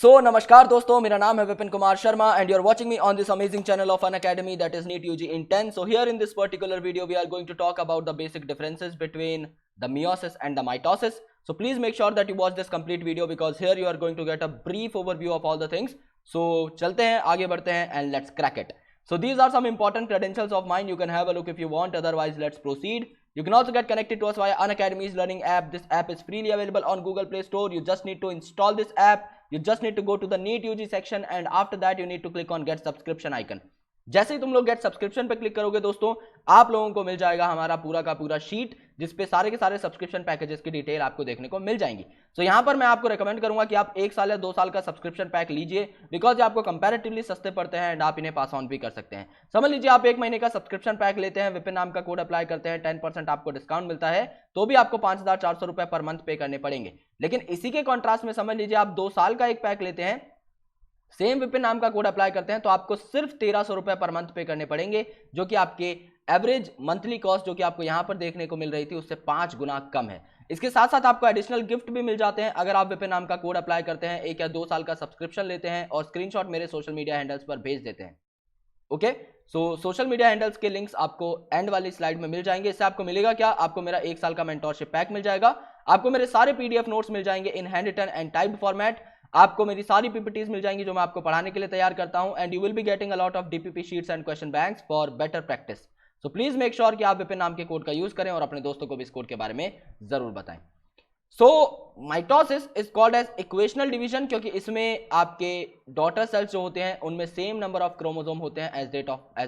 नमस्कार दोस्तों, मेरा नाम है Vipin Kumar Sharma and you're watching me on this amazing channel of an academy that is NEET UG in 10. So here in this particular video we are going to talk about the basic differences between the meiosis and the mitosis. So please make sure that you watch this complete video because here you are going to get a brief overview of all the things. So चलते हैं, आगे बढ़ते हैं and let's crack it. So these are some important credentials of mine. You can have a look if you want, otherwise let's proceed. You can also get connected to us via Unacademy's learning app. This app is freely available on Google Play Store. You just need to install this app. You just need to go to the NEET UG section and after that you need to click on get subscription icon. जैसे ही तुम लोग get subscription पे click करोगे दोस्तों, आप लोगों को मिल जाएगा हमारा पूरा का पूरा शीट जिसपे सारे के सारे सब्सक्रिप्शन पैकेजेस की डिटेल आपको देखने को मिल जाएंगी. सो यहाँ पर मैं आपको रेकमेंड करूंगा कि आप 1 साल या 2 साल का सब्सक्रिप्शन पैक लीजिए बिकॉज ये आपको कंपैरेटिवली सस्ते पड़ते हैं एंड आप इन्हें पास ऑन भी कर सकते हैं. समझ लीजिए आप 1 महीने का सब्सक्रिप्शन पैक लेते हैं, विपिन नाम का कोड अप्लाई करते हैं, 10% आपको डिस्काउंट मिलता है, तो भी आपको 5,400 रुपए पर मंथ पे करने पड़ेंगे. लेकिन इसी के कॉन्ट्रास्ट में समझ लीजिए आप 2 साल का एक पैक लेते हैं, सेम विपिन नाम का कोड अप्लाई करते हैं, तो आपको सिर्फ 1,300 रुपए पर मंथ पे करने पड़ेंगे, जो कि आपके एवरेज मंथली कॉस्ट जो कि आपको यहां पर देखने को मिल रही थी उससे 5 गुना कम है. इसके साथ साथ आपको एडिशनल गिफ्ट भी मिल जाते हैं अगर आप विपिन नाम का कोड अप्लाई करते हैं, 1 या 2 साल का सब्सक्रिप्शन लेते हैं और स्क्रीनशॉट मेरे सोशल मीडिया हैंडल्स पर भेज देते हैं. ओके, सो सोशल मीडिया हैंडल्स के लिंक्स आपको एंड वाली स्लाइड में मिल जाएंगे. इससे आपको मिलेगा क्या, आपको मेरा 1 साल का मेंटोरशिप पैक मिल जाएगा, आपको मेरे सारे पीडीएफ नोट्स मिल जाएंगे in handwritten and typed format, आपको मेरी सारी पीपीटीज मिल जाएंगी जो मैं आपको पढ़ाने के लिए तैयार करता हूं and you will be getting a lot of DPP sheets and question banks for better practice. So please make sure कि आप विपिन नाम के कोड का यूज करें और अपने दोस्तों को भी इस कोड के बारे में जरूर बताएं. So mitosis is called as equational division क्योंकि इसमें आपके डॉटर सेल्स जो होते हैं उनमें सेम नंबर ऑफ क्रोमोसोम होते हैं as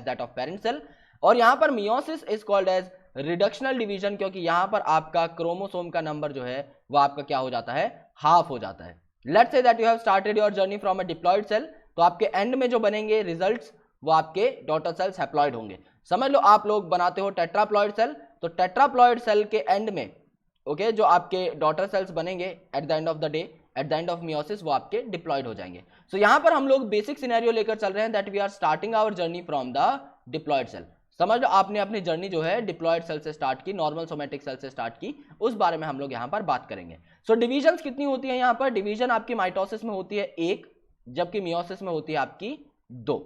that of parent cell. और यहां पर meiosis is called as reductional division क्योंकि यहां पर आपका क्रोमोसोम का नंबर जो है वो आपका क्या हो जाता है, हाफ हो जाता है. Let's say that you have started your journey from a diploid cell, तो आपके एंड में जो बनेंगे रिजल्ट्स वो आपके डॉटर सेल्स हैप्लॉइड होंगे. समझ लो आप लोग बनाते हो टेट्राप्लॉइड सेल, तो टेट्राप्लॉइड सेल के एंड में ओके जो आपके डॉटर सेल्स बनेंगे at the end of the day, at the end of meiosis वो आपके डिप्लॉइड हो जाएंगे. सो यहां पर हम लोग बेसिक सिनेरियो लेकर चल रहे हैं that we are starting our journey from the diploid cell. समझ लो आपने अपनी जर्नी जो है डिप्लॉइड सेल से स्टार्ट की, नॉर्मल सोमेटिक सेल से स्टार्ट की, उस बारे में हम लोग यहां पर बात करेंगे. सो डिवीजन्स कितनी होती है यहां पर, डिवीजन आपकी माइटोसिस में होती है 1 जबकि मियोसिस में होती है आपकी 2.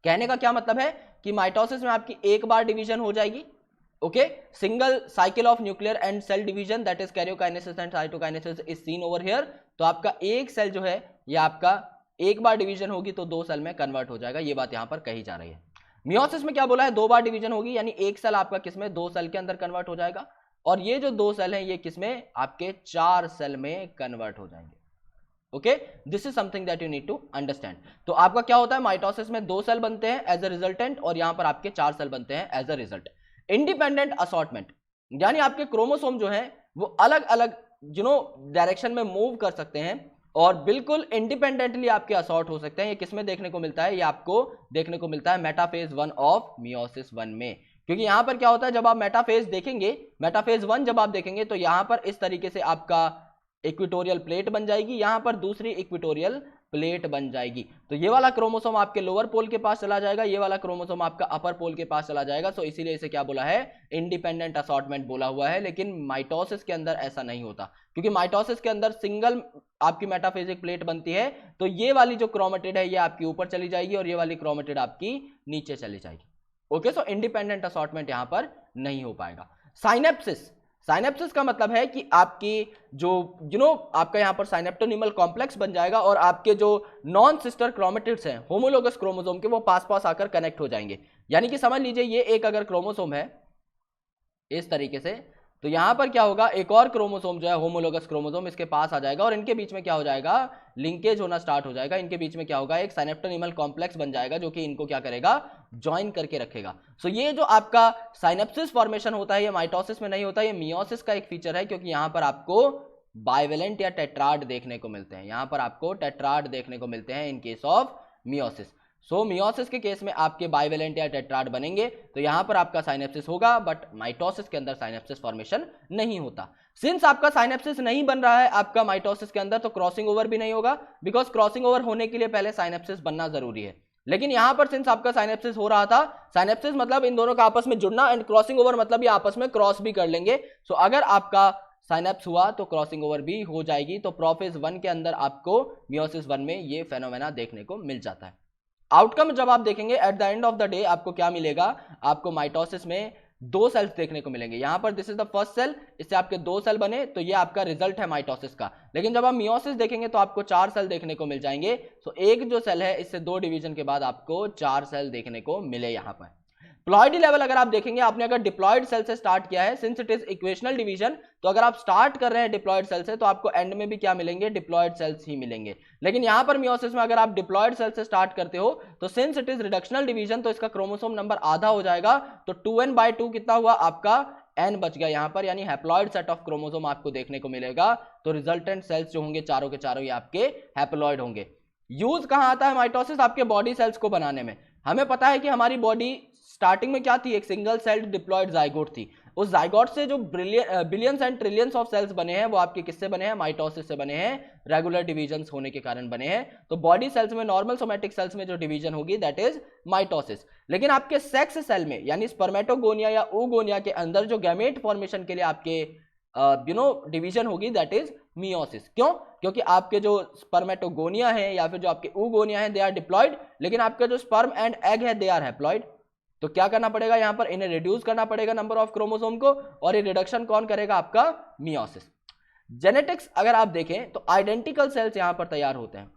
कहने का क्या मतलब है कि माइटोसिस में आपकी 1 बार डिवीजन हो जाएगी. Okay, single cycle of nuclear and cell division that is karyokinesis and cytokinesis is seen over here. तो आपका एक सेल जो है ये आपका 1 बार डिवीजन होगी तो 2 सेल में कन्वर्ट हो जाएगा, ये बात यहां पर कही जा रही है. मियोसिस में क्या बोला है, 2 बार डिवीजन होगी यानी 1 सेल आपका किसमें, 2 सेल के अंदर कन्वर्ट हो जाएगा और ये जो 2 सेल हैं ये किसमें, आपके 4 सेल में कन्वर्ट हो जाएंगे. Okay, this is something that you need to understand. तो आपका क्या होता है, माइटोसिस में 2 सेल बनते हैं एज अ रिजल्टेंट और यहां पर आपके 4 सेल बनते हैं as a result. Independent assortment यानी आपके क्रोमोसोम जो है वो अलग अलग डायरेक्शन में मूव कर सकते हैं और बिल्कुल इंडिपेंडेंटली आपके असॉर्ट हो सकते हैं. ये किसमें देखने को मिलता है, ये आपको देखने को मिलता है मेटाफेज 1 ऑफ मियोसिस 1 में. क्योंकि यहां पर क्या होता है, जब आप मेटाफेज देखेंगे, मेटाफेज 1 जब आप देखेंगे तो यहां पर इस तरीके से आपका इक्वेटोरियल प्लेट बन जाएगी, यहां पर दूसरी इक्वेटोरियल प्लेट बन जाएगी. तो ये वाला क्रोमोसोम आपके लोअर पोल के पास चला जाएगा, ये वाला क्रोमोसोम आपका अपर पोल के पास चला जाएगा. सो इसीलिए इसे क्या बोला है, इंडिपेंडेंट असॉर्टमेंट बोला हुआ है. लेकिन माइटोसिस के अंदर ऐसा नहीं होता क्योंकि माइटोसिस के अंदर सिंगल आपकी मेटाफेजिक प्लेट बनती है. तो ये वाली जो क्रोमेटिड है ये आपकी ऊपर चली जाएगी और ये वाली क्रोमेटिड आपकी नीचे चली जाएगी. ओके, सो इंडिपेंडेंट असॉर्टमेंट यहां पर नहीं हो पाएगा. साइनेप्सिस, साइनेप्सिस का मतलब है कि आपकी जो आपका यहां पर साइनेप्टोनिमल कॉम्प्लेक्स बन जाएगा और आपके जो नॉन सिस्टर क्रोमेटिड्स हैं होमोलोगस क्रोमोसोम के वो पास पास आकर कनेक्ट हो जाएंगे. यानी कि समझ लीजिए ये एक अगर क्रोमोसोम है इस तरीके से, तो यहां पर क्या होगा, एक और क्रोमोसोम जो है होमोलोगस क्रोमोसोम इसके पास आ जाएगा और इनके बीच में क्या हो जाएगा, लिंकेज होना स्टार्ट हो जाएगा. इनके बीच में क्या होगा, एक साइनेप्टोनिमल कॉम्प्लेक्स बन जाएगा जो कि इनको क्या करेगा, ज्वाइन करके रखेगा. सो ये जो आपका साइनेप्सिस फॉर्मेशन होता है ये माइटोसिस में नहीं होता, ये मियोसिस का एक फीचर है क्योंकि यहां पर आपको बाइवेलेंट या टेट्राड देखने को मिलते हैं. यहां पर आपको टेट्राड देखने को मिलते हैं in case of meiosis. So meiosis के केस में आपके बाइवेलेंट या टेट्राड बनेंगे तो यहां पर आपका साइनेप्सिस होगा, बट माइटोसिस के अंदर साइनेप्सिस फॉर्मेशन नहीं होता. सिंस आपका साइनेप्सिस नहीं बन रहा है आपका माइटोसिस के अंदर तो क्रॉसिंग ओवर भी नहीं होगा बिकॉज क्रॉसिंग ओवर होने के लिए पहले साइनेप्सिस बनना जरूरी है. लेकिन यहां पर सिंस आपका साइनेप्सिस हो रहा था, साइनेप्सिस मतलब इन दोनों का आपस में जुड़ना एंड क्रॉसिंग ओवर मतलब ये आपस में क्रॉस भी कर लेंगे. सो अगर आपका साइनेप्स हुआ तो क्रॉसिंग ओवर भी हो जाएगी। तो प्रोफेज 1 के अंदर आपको मियोसिस 1 में ये फेनोमेना देखने को मिल जाता है। आउटकम जब आप देखेंगे at the end of the day आपको क्या मिलेगा, आपको माइटोसिस में 2 सेल्स देखने को मिलेंगे। यहां पर this is the first cell, इससे आपके 2 सेल बने, तो ये आपका रिजल्ट है माइटोसिस का। लेकिन जब आप मियोसिस देखेंगे तो आपको 4 सेल देखने को मिल जाएंगे। सो एक जो सेल है इससे 2 डिवीजन के बाद आपको 4 सेल देखने को मिले। यहां पर प्लॉइडी लेवल अगर आप देखेंगे, आपने अगर डिप्लॉयड सेल से स्टार्ट किया है, since it is equational division, तो अगर आप स्टार्ट कर रहे हैं डिप्लॉयड सेल से तो आपको एंड में भी क्या मिलेंगे, डिप्लॉयड सेल्स ही मिलेंगे। लेकिन यहां पर मियोसिस में अगर आप डिप्लॉयड सेल से स्टार्ट करते हो तो since it is reductional division तो इसका क्रोमोसोम नंबर आधा हो जाएगा। तो 2n/2 कितना हुआ आपका, n बच गया यहां पर, यानी हैप्लॉयड सेट ऑफ क्रोमोसोम आपको देखने को मिलेगा। तो रिजल्टेंट सेल्स जो होंगे चारों के चारों ये आपके हैप्लॉयड होंगे। यूज कहां आता है माइटोसिस, आपके बॉडी सेल्स को बनाने में। हमें पता है कि हमारी बॉडी स्टार्टिंग में क्या थी, एक सिंगल सेल्ड डिप्लॉयड जाइगोट थी। उस जाइगोट से जो billions and trillions of cells बने हैं वो आपके किससे बने हैं, माइटोसिस से बने हैं, रेगुलर डिवीजन्स होने के कारण बने हैं। तो बॉडी सेल्स में, नॉर्मल सोमेटिक सेल्स में जो डिवीजन होगी दैट इज माइटोसिस। लेकिन आपके सेक्स सेल में यानी स्पर्मेटोगोनिया या oogonia के अंदर जो गैमेट फॉर्मेशन के लिए आपके डिवीजन होगी दैट इज मियोसिस। क्यों, क्योंकि आपके जो स्पर्मेटोगोनिया है या फिर जो आपके oogonia है दे आर डिप्लॉयड, लेकिन आपके जो स्पर्म एंड एग है दे आर हैप्लॉयड। तो क्या करना पड़ेगा यहां पर, इन्हें रिड्यूस करना पड़ेगा नंबर ऑफ क्रोमोसोम को, और ये रिडक्शन कौन करेगा, आपका मियोसिस। जेनेटिक्स अगर आप देखें तो आइडेंटिकल सेल्स यहां पर तैयार होते हैं,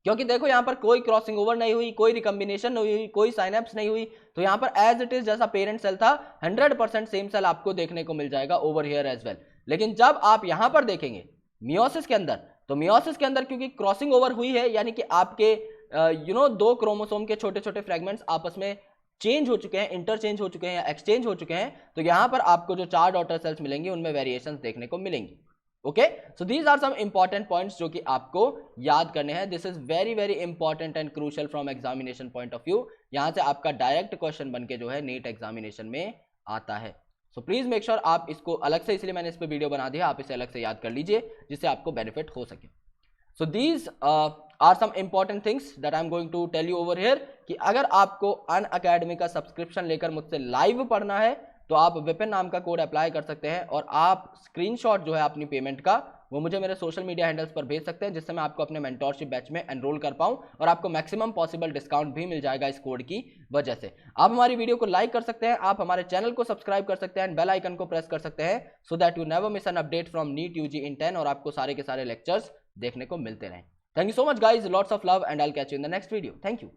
क्योंकि देखो यहां पर कोई क्रॉसिंग ओवर नहीं हुई, कोई रिकम्बिनेशन नहीं हुई, कोई साइनेप्स नहीं हुई। तो यहां पर एज इट इज जैसा पेरेंट सेल था 100% सेम सेल आपको देखने को मिल जाएगा ओवर हियर एज वेल। लेकिन जब आप यहां पर देखेंगे मियोसिस के अंदर, तो मियोसिस के अंदर क्योंकि क्रॉसिंग ओवर हुई है, यानी कि आपके 2 क्रोमोसोम के छोटे छोटे फ्रेगमेंट्स आपस में चेंज हो चुके हैं, इंटरचेंज हो चुके हैं या एक्सचेंज हो चुके हैं, तो यहां पर आपको जो 4 डॉटर सेल्स मिलेंगी उनमें वेरिएशंस देखने को मिलेंगी। Okay, so these are some important points जो कि आपको याद करने हैं। This is very very important and crucial from examination point of view. यहां से आपका डायरेक्ट क्वेश्चन बन के जो है नीट एग्जामिनेशन में आता है। सो प्लीज मेक श्योर आप इसको अलग से, इसलिए मैंने इस पर वीडियो बना दिया, आप इसे अलग से याद कर लीजिए जिससे आपको बेनिफिट हो सके। So these are some important things that I am going to tell you over here कि अगर आपको अनअकैडमी का सब्सक्रिप्शन लेकर मुझसे लाइव पढ़ना है तो आप विपिन नाम का कोड अप्लाई कर सकते हैं, और आप स्क्रीनशॉट जो है अपनी पेमेंट का वो मुझे मेरे सोशल मीडिया हैंडल्स पर भेज सकते हैं, जिससे मैं आपको अपने मेंटोरशिप बैच में एनरोल कर पाऊं और आपको मैक्सिमम पॉसिबल डिस्काउंट भी मिल जाएगा इस कोड की वजह से। आप हमारी वीडियो को लाइक कर सकते हैं, आप हमारे चैनल को सब्सक्राइब कर सकते हैं एंड बेल आइकन को प्रेस कर सकते हैं, so that you never miss an update from NEET UG in 10, और आपको सारे के सारे लेक्चर्स देखने को मिलते रहें। Thank you so much guys, lots of love, and I'll catch you in the next video. Thank you.